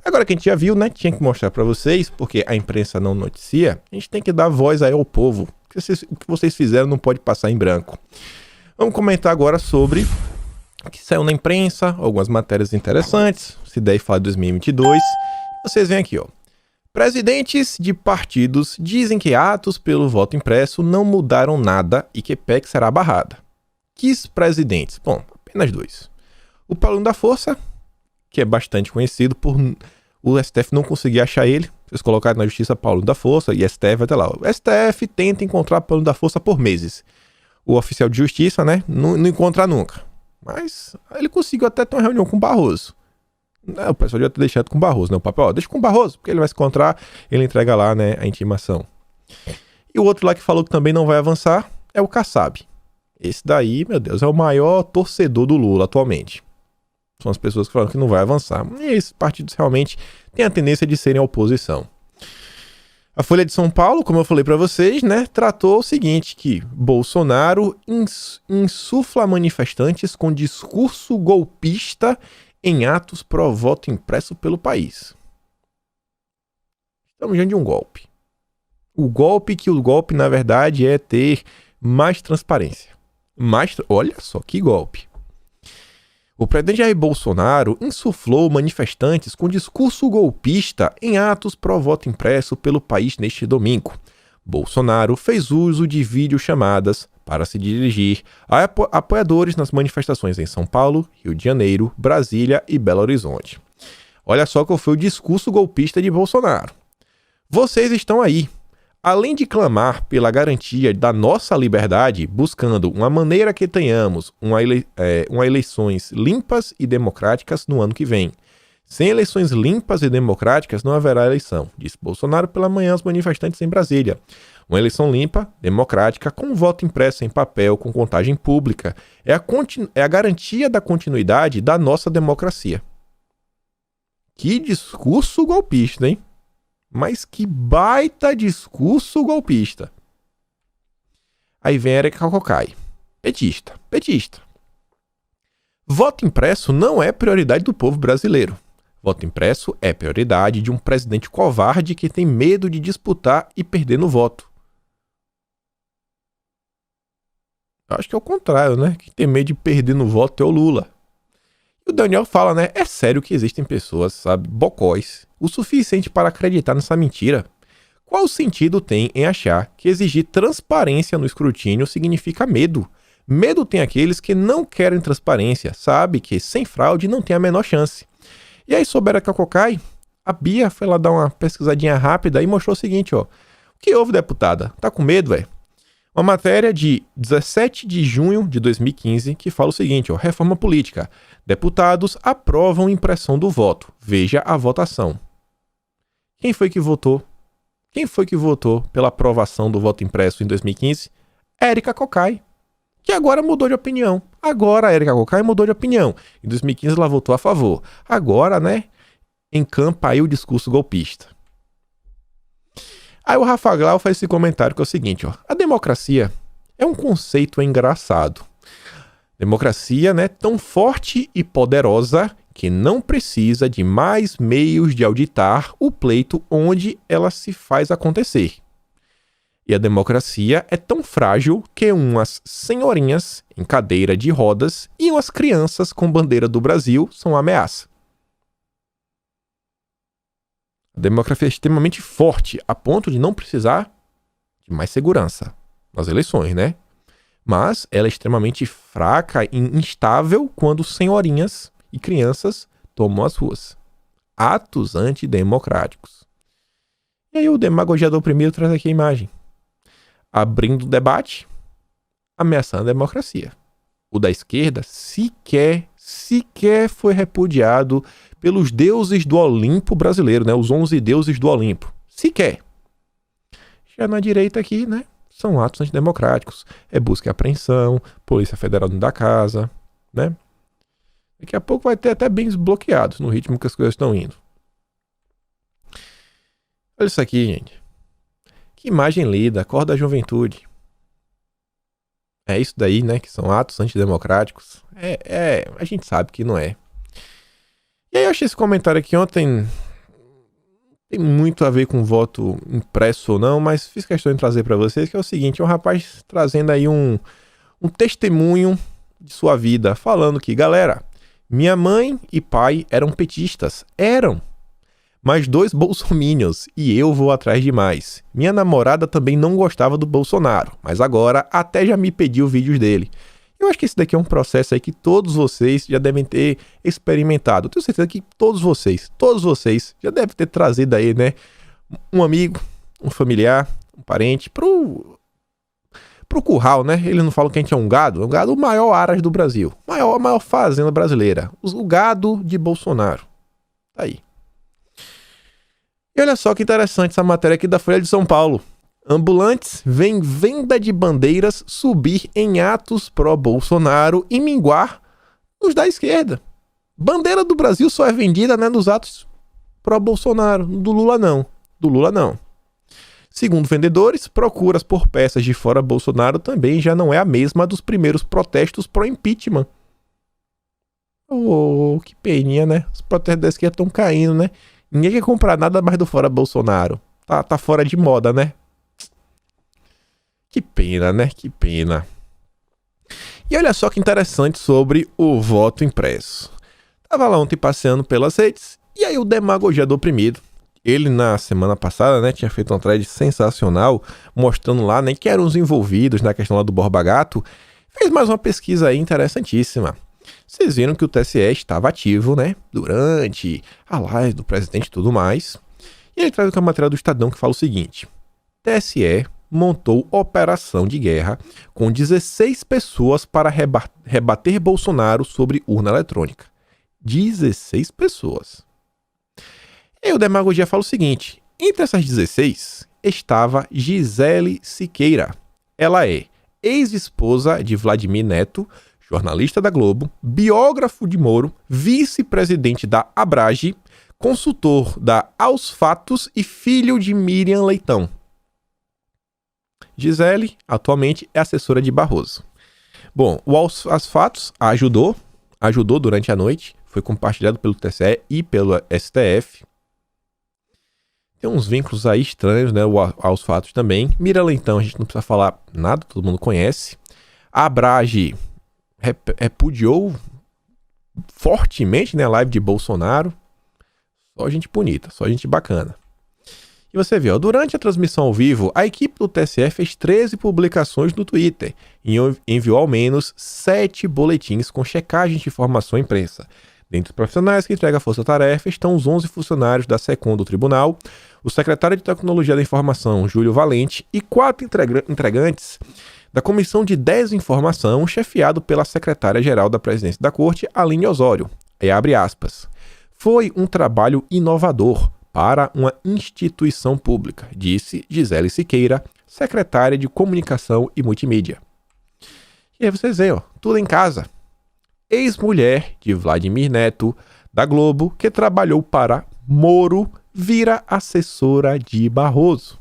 Agora que a gente já viu, né? Tinha que mostrar para vocês, porque a imprensa não noticia, a gente tem que dar voz aí ao povo. O que vocês fizeram não pode passar em branco. Vamos comentar agora sobre o que saiu na imprensa, algumas matérias interessantes, se der e falar de 2022. Vocês veem aqui, ó. Presidentes de partidos dizem que atos pelo voto impresso não mudaram nada e que PEC será barrada. Que presidentes? Bom, apenas dois. O Paulo da Força, que é bastante conhecido por o STF não conseguir achar ele. Vocês colocarem na justiça Paulo da Força e STF vai ter lá. O STF tenta encontrar Paulo da Força por meses. O oficial de justiça, né, não encontra nunca. Mas ele conseguiu até ter uma reunião com o Barroso. O pessoal já ter deixado com o Barroso, né? O papel, ó, deixa com o Barroso, porque ele vai se encontrar, ele entrega lá, né, a intimação. E o outro lá que falou que também não vai avançar é o Kassab. Esse daí, meu Deus, é o maior torcedor do Lula atualmente. São as pessoas que falam que não vai avançar. E esses partidos realmente têm a tendência de serem a oposição. A Folha de São Paulo, como eu falei para vocês, né, tratou o seguinte, que Bolsonaro insufla manifestantes com discurso golpista em atos pró-voto impresso pelo país. Estamos diante de um golpe. O golpe, na verdade, é ter mais transparência. Olha só que golpe. O presidente Jair Bolsonaro insuflou manifestantes com discurso golpista em atos pró-voto impresso pelo país neste domingo. Bolsonaro fez uso de videochamadas para se dirigir a apoiadores nas manifestações em São Paulo, Rio de Janeiro, Brasília e Belo Horizonte. Olha só qual foi o discurso golpista de Bolsonaro. Vocês estão aí. Além de clamar pela garantia da nossa liberdade, buscando uma maneira que tenhamos uma eleições limpas e democráticas no ano que vem. Sem eleições limpas e democráticas não haverá eleição, disse Bolsonaro pela manhã aos manifestantes em Brasília. Uma eleição limpa, democrática, com voto impresso em papel, com contagem pública, é a garantia da continuidade da nossa democracia. Que discurso golpista, hein? Mas que baita discurso golpista. Aí vem Érica Cocai. Petista. Voto impresso não é prioridade do povo brasileiro. Voto impresso é prioridade de um presidente covarde que tem medo de disputar e perder no voto. Eu acho que é o contrário, né? Quem tem medo de perder no voto é o Lula. E o Daniel fala, né? É sério que existem pessoas, sabe, bocóis, o suficiente para acreditar nessa mentira? Qual sentido tem em achar que exigir transparência no escrutínio significa medo? Medo tem aqueles que não querem transparência, sabe que sem fraude não tem a menor chance. E aí, sobre a Cocai, a Bia foi lá dar uma pesquisadinha rápida e mostrou o seguinte, ó. O que houve, deputada? Tá com medo, velho? Uma matéria de 17 de junho de 2015 que fala o seguinte, ó, reforma política. Deputados aprovam impressão do voto. Veja a votação. Quem foi que votou? Quem foi que votou pela aprovação do voto impresso em 2015? Érica Cocai, que agora mudou de opinião. Agora a Érica Cocai mudou de opinião. Em 2015 ela votou a favor. Agora, né, encampa aí o discurso golpista. Aí o Rafa Glau faz esse comentário que é o seguinte, ó. A democracia é um conceito engraçado. Democracia, né, tão forte e poderosa que não precisa de mais meios de auditar o pleito onde ela se faz acontecer. E a democracia é tão frágil que umas senhorinhas em cadeira de rodas e umas crianças com bandeira do Brasil são ameaça. A democracia é extremamente forte, a ponto de não precisar de mais segurança nas eleições, né? Mas ela é extremamente fraca e instável quando senhorinhas e crianças tomam as ruas. Atos antidemocráticos. E aí o demagogiador primeiro traz aqui a imagem. Abrindo o debate, ameaçando a democracia. O da esquerda sequer foi repudiado pelos deuses do Olimpo brasileiro, né? Os 11 deuses do Olimpo. Sequer. Já na direita aqui, né? São atos antidemocráticos. É busca e apreensão, Polícia Federal dentro da casa, né? Daqui a pouco vai ter até bens bloqueados no ritmo que as coisas estão indo. Olha isso aqui, gente. Que imagem linda, a cor da juventude. É isso daí, né? Que são atos antidemocráticos. A gente sabe que não é. E aí eu achei esse comentário aqui ontem tem muito a ver com voto impresso ou não, mas fiz questão de trazer para vocês, que é o seguinte, é um rapaz trazendo aí um testemunho de sua vida, falando que, galera, minha mãe e pai eram petistas, mas 2 bolsominions e eu vou atrás de mais. Minha namorada também não gostava do Bolsonaro, mas agora até já me pediu vídeos dele. Eu acho que esse daqui é um processo aí que todos vocês já devem ter experimentado. Eu tenho certeza que todos vocês já devem ter trazido aí, né, um amigo, um familiar, um parente pro curral, né? Eles não falam que a gente é um gado o maior aras do Brasil, a maior fazenda brasileira, o gado de Bolsonaro. Tá aí. E olha só que interessante essa matéria aqui da Folha de São Paulo. Ambulantes veem venda de bandeiras subir em atos pró-Bolsonaro e minguar os da esquerda. Bandeira do Brasil só é vendida, né, nos atos pró-Bolsonaro. Do Lula não. Segundo vendedores, procuras por peças de fora Bolsonaro também já não é a mesma dos primeiros protestos pró-impeachment. Oh, que peninha, né? Os protestos da esquerda estão caindo, né? Ninguém quer comprar nada mais do fora Bolsonaro. Tá fora de moda, né? Que pena, né? Que pena. E olha só que interessante sobre o voto impresso. Tava lá ontem passeando pelas redes, e aí o Demagogia do Oprimido, ele na semana passada, né, tinha feito uma thread sensacional, mostrando lá, né, que eram os envolvidos na questão lá do Borba Gato, fez mais uma pesquisa aí interessantíssima. Vocês viram que o TSE estava ativo, né, durante a live do presidente e tudo mais. E ele traz uma matéria do Estadão que fala o seguinte: TSE montou operação de guerra com 16 pessoas para rebater Bolsonaro sobre urna eletrônica. 16 pessoas. E o Demagogia fala o seguinte: entre essas 16 estava Gisele Siqueira. Ela é ex-esposa de Vladimir Neto, jornalista da Globo, biógrafo de Moro, vice-presidente da Abrage, consultor da Aos Fatos e filho de Miriam Leitão. Gisele, atualmente, é assessora de Barroso. Bom, o Aos Fatos ajudou durante a noite, foi compartilhado pelo TSE e pelo STF. Tem uns vínculos aí estranhos, né, aos fatos também. Miriam Leitão, a gente não precisa falar nada, todo mundo conhece. A Abrage repudiou fortemente, né, a live de Bolsonaro. Só gente bonita, só gente bacana. E você vê, ó, durante a transmissão ao vivo, a equipe do TSE fez 13 publicações no Twitter e enviou ao menos 7 boletins com checagem de informação à imprensa. Dentre os profissionais que entregam a força-tarefa estão os 11 funcionários da SECOM do tribunal, o secretário de Tecnologia da Informação, Júlio Valente, e 4 entregantes da Comissão de Desinformação, chefiado pela secretária-geral da Presidência da Corte, Aline Osório. E abre aspas. Foi um trabalho inovador para uma instituição pública, disse Gisele Siqueira, secretária de Comunicação e Multimídia. E aí vocês veem, ó, tudo em casa. Ex-mulher de Vladimir Neto, da Globo, que trabalhou para Moro, vira assessora de Barroso.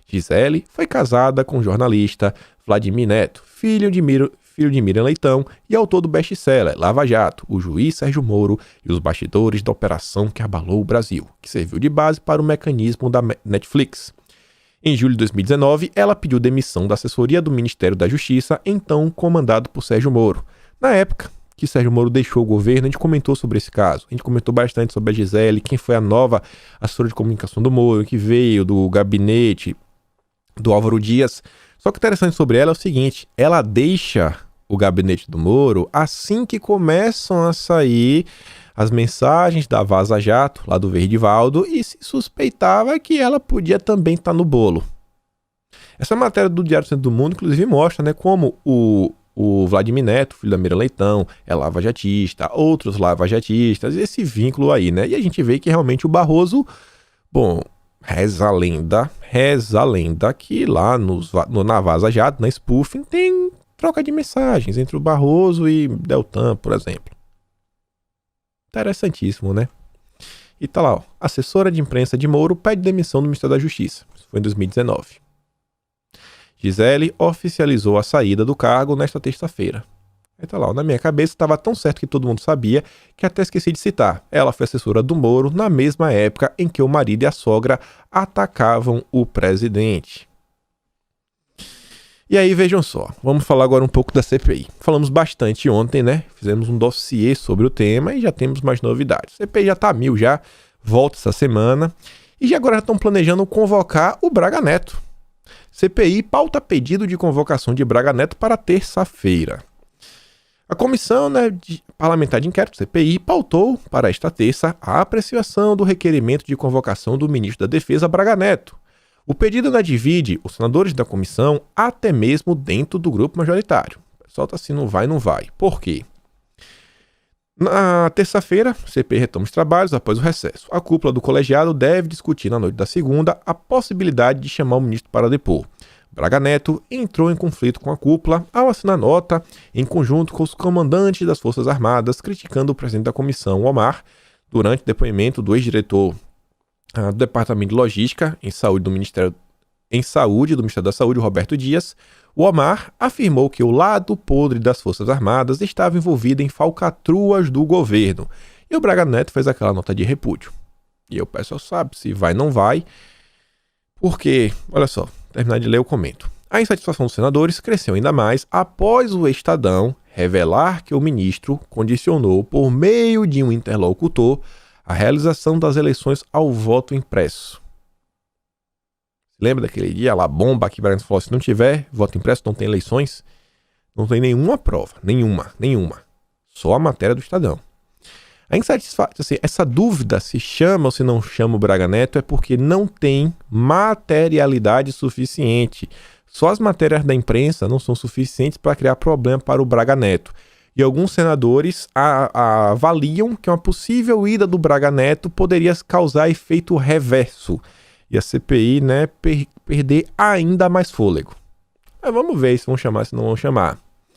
Gisele foi casada com o jornalista Vladimir Neto, filho de Miriam Leitão e autor do best-seller Lava Jato, o juiz Sérgio Moro e os bastidores da operação que abalou o Brasil, que serviu de base para o mecanismo da Netflix. Em julho de 2019, ela pediu demissão da assessoria do Ministério da Justiça, então comandado por Sérgio Moro. Na época que Sérgio Moro deixou o governo, a gente comentou sobre esse caso. A gente comentou bastante sobre a Gisele, quem foi a nova assessora de comunicação do Moro, que veio do gabinete do Álvaro Dias. Só que o interessante sobre ela é o seguinte: ela deixa o gabinete do Moro assim que começam a sair as mensagens da Vaza Jato, lá do Verdivaldo, e se suspeitava que ela podia também estar no bolo. Essa matéria do Diário do Centro do Mundo, inclusive, mostra, né, como o Vladimir Neto, filho da Miriam Leitão, é lava-jatista, outros lava-jatistas, esse vínculo aí, né? E a gente vê que realmente o Barroso, bom, reza a lenda que lá na Vaza Jato, na spoofing, tem troca de mensagens entre o Barroso e Deltan, por exemplo. Interessantíssimo, né? E tá lá, ó, assessora de imprensa de Moro pede demissão do Ministério da Justiça. Isso foi em 2019. Gisele oficializou a saída do cargo nesta terça-feira. Aí tá lá, na minha cabeça estava tão certo que todo mundo sabia que até esqueci de citar. Ela foi assessora do Moro na mesma época em que o marido e a sogra atacavam o presidente. E aí, vejam só, vamos falar agora um pouco da CPI. Falamos bastante ontem, né? Fizemos um dossiê sobre o tema e já temos mais novidades. A CPI já tá a mil já, volta essa semana. E já agora estão planejando convocar o Braga Neto. CPI pauta pedido de convocação de Braga Neto para terça-feira. A Comissão Parlamentar de Inquérito, CPI, pautou para esta terça a apreciação do requerimento de convocação do ministro da Defesa, Braga Neto. O pedido divide os senadores da comissão até mesmo dentro do grupo majoritário. O pessoal está assim, não vai. Por quê? Na terça-feira, o CPI retoma os trabalhos após o recesso. A cúpula do colegiado deve discutir na noite da segunda a possibilidade de chamar o ministro para depor. Braga Neto entrou em conflito com a cúpula ao assinar nota em conjunto com os comandantes das Forças Armadas, criticando o presidente da comissão, Omar, durante o depoimento do ex-diretor do Departamento de Logística em Saúde do Ministério da Saúde, Roberto Dias. O Omar afirmou que o lado podre das Forças Armadas estava envolvido em falcatruas do governo. E o Braga Neto fez aquela nota de repúdio. E o pessoal sabe se vai ou não vai, porque, olha só, terminar de ler eu comento. A insatisfação dos senadores cresceu ainda mais após o Estadão revelar que o ministro condicionou, por meio de um interlocutor, a realização das eleições ao voto impresso. Lembra daquele dia lá, bomba, que Bragança falou, se não tiver voto impresso, não tem eleições? Não tem nenhuma prova, nenhuma. Só a matéria do Estadão. A insatisfação, assim, essa dúvida se chama ou se não chama o Braga Neto é porque não tem materialidade suficiente. Só as matérias da imprensa não são suficientes para criar problema para o Braga Neto. E alguns senadores avaliam que uma possível ida do Braga Neto poderia causar efeito reverso. E a CPI, perder ainda mais fôlego. Mas vamos ver se vão chamar, se não vão chamar.